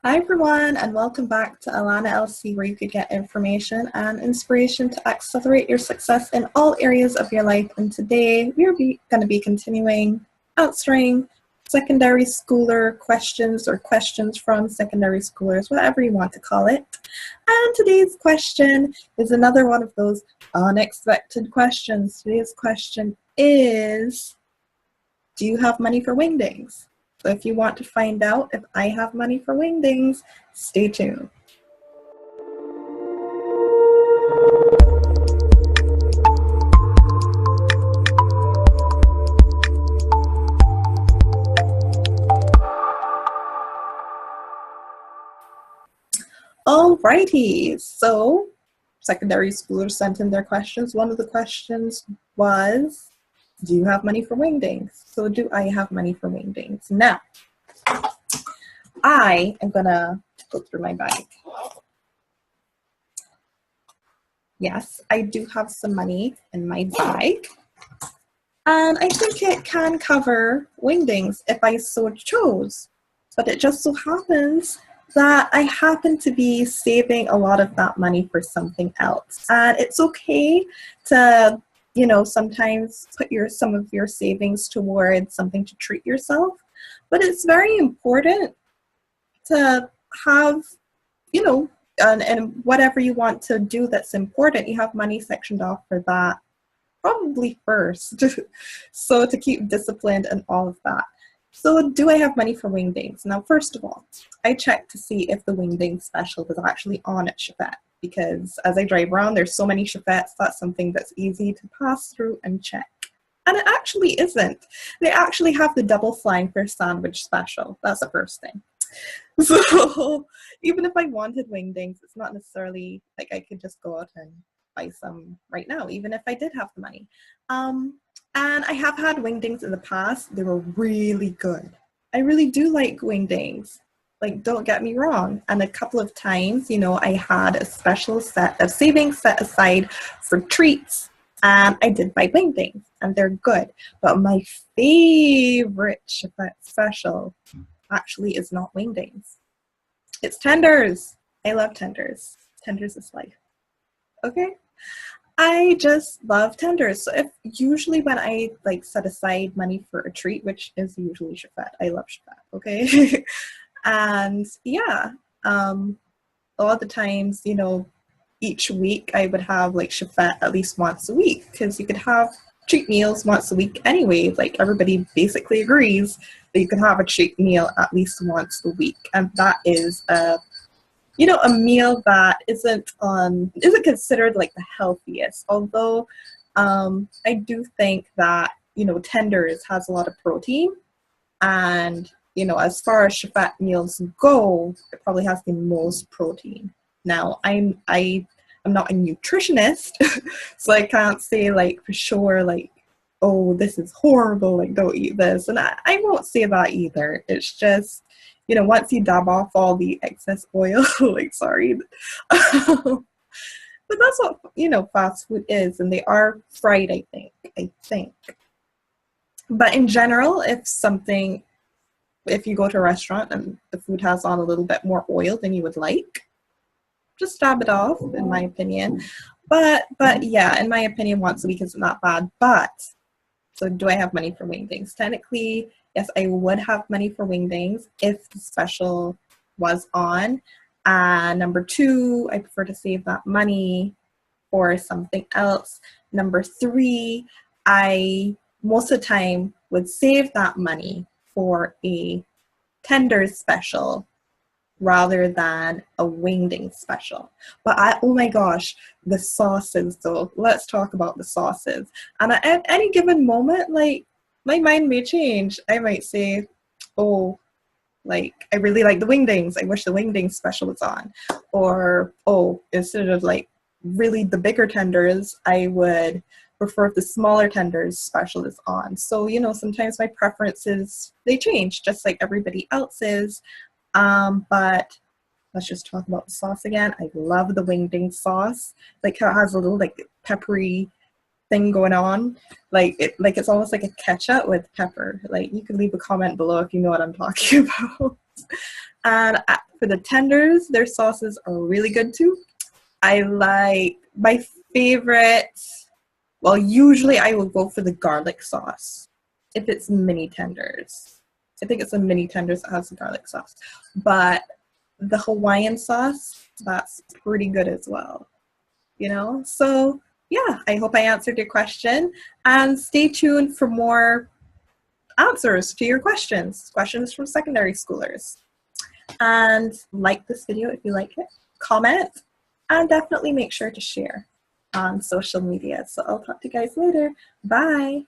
Hi everyone, and welcome back to Alanna LC, where you could get information and inspiration to accelerate your success in all areas of your life. And today we're going to be continuing answering secondary schooler questions or questions from secondary schoolers, whatever you want to call it. And today's question is another one of those unexpected questions. Today's question is, do you have money for wingdings? So if you want to find out if I have money for wingdings, stay tuned. Alrighty, so secondary schoolers sent in their questions. One of the questions was, do you have money for wingdings? So do I have money for wingdings? Now, I am gonna go through my bag. Yes, I do have some money in my bag. And I think it can cover wingdings if I so chose. But it just so happens that I happen to be saving a lot of that money for something else. And it's okay to, sometimes put some of your savings towards something to treat yourself. But it's very important to have, and whatever you want to do that's important, you have money sectioned off for that probably first. So to keep disciplined and all of that. So do I have money for wingdings? Now, first of all, I checked to see if the wingding special was actually on at Chefette, because as I drive around, there's so many Chefettes, that's something that's easy to pass through and check. And it actually isn't. They actually have the double flying fish sandwich special. That's the first thing. So even if I wanted wingdings, it's not necessarily like I could just go out and buy some right now, even if I did have the money. And I have had wingdings in the past. They were really good. I really do like wingdings. Like, don't get me wrong. And a couple of times, I had a special set of savings set aside for treats. And I did buy wingdings, and they're good. But my favorite Chefette special actually is not wingdings. It's tenders. I love tenders. Tenders is life. Okay? I just love tenders. So usually when I set aside money for a treat, which is usually Chefette, I love Chefette, okay? And yeah, a lot of the times, each week I would have Chefette at least once a week, because you could have treat meals once a week anyway. Like, everybody basically agrees that you can have a treat meal at least once a week, and that is a meal that isn't considered like the healthiest. Although I do think that tenders has a lot of protein, and as far as Chefette meals go, it probably has the most protein. Now I'm not a nutritionist, so I can't say for sure oh, this is horrible, don't eat this. And I won't say that either. It's just, once you dab off all the excess oil, sorry. But that's what, fast food is. And they are fried, I think. But in general, if you go to a restaurant and the food has on a little bit more oil than you would like, just dab it off, in my opinion. But yeah, in my opinion, once a week isn't that bad. But so do I have money for wingdings? Technically, yes, I would have money for wingdings if the special was on. Number two, I prefer to save that money for something else. Number three, I most of the time would save that money for a tenders special rather than a wingding special. But oh my gosh, the sauces though. Let's talk about the sauces. And at any given moment, my mind may change. I might say, oh, I really like the wingdings. I wish the wingding special was on. Or, oh, instead of really the bigger tenders, I would prefer if the smaller tenders special is on. So, sometimes my preferences, they change just like everybody else's. But let's just talk about the sauce again. I love the wingding sauce. How it has a little peppery thing going on. It's almost like a ketchup with pepper. You can leave a comment below if you know what I'm talking about. And for the tenders, their sauces are really good too. I like my favorite, well, usually I will go for the garlic sauce if it's mini tenders. I think it's a mini tenders that has the garlic sauce. But the Hawaiian sauce, that's pretty good as well. You know? So yeah, I hope I answered your question. And stay tuned for more answers to your questions from secondary schoolers. And like this video if you like it, comment, and definitely make sure to share on social media. So I'll talk to you guys later. Bye.